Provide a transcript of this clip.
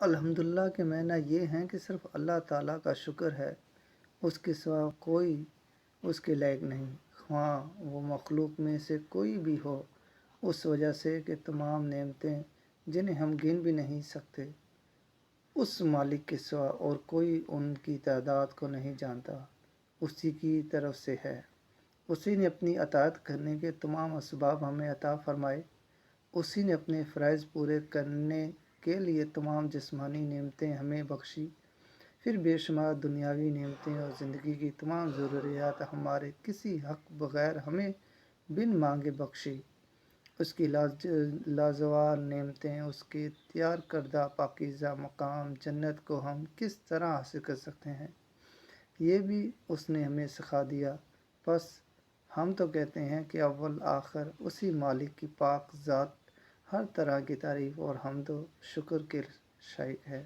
الحمدللہ کے معنی یہ ہیں کہ صرف اللہ تعالیٰ کا شکر ہے، اس کے سوا کوئی اس کے لائق نہیں، خواہ وہ مخلوق میں سے کوئی بھی ہو، اس وجہ سے کہ تمام نعمتیں جنہیں ہم گن بھی نہیں سکتے اس مالک کے سوا اور کوئی ان کی تعداد کو نہیں جانتا، اسی کی طرف سے ہے۔ اسی نے اپنی اطاعت کرنے کے تمام اسباب ہمیں عطا فرمائے، اسی نے اپنے فرائض پورے کرنے کے لیے تمام جسمانی نعمتیں ہمیں بخشی، پھر بے شمار دنیاوی نعمتیں اور زندگی کی تمام ضروریات ہمارے کسی حق بغیر ہمیں بن مانگے بخشی۔ اس کی لازوال نعمتیں، اس کے تیار کردہ پاکیزہ مقام جنت کو ہم کس طرح حاصل کر سکتے ہیں، یہ بھی اس نے ہمیں سکھا دیا۔ بس ہم تو کہتے ہیں کہ اول آخر اسی مالک کی پاک ذات ہر طرح کی تعریف اور حمد و شکر کے شائق ہے۔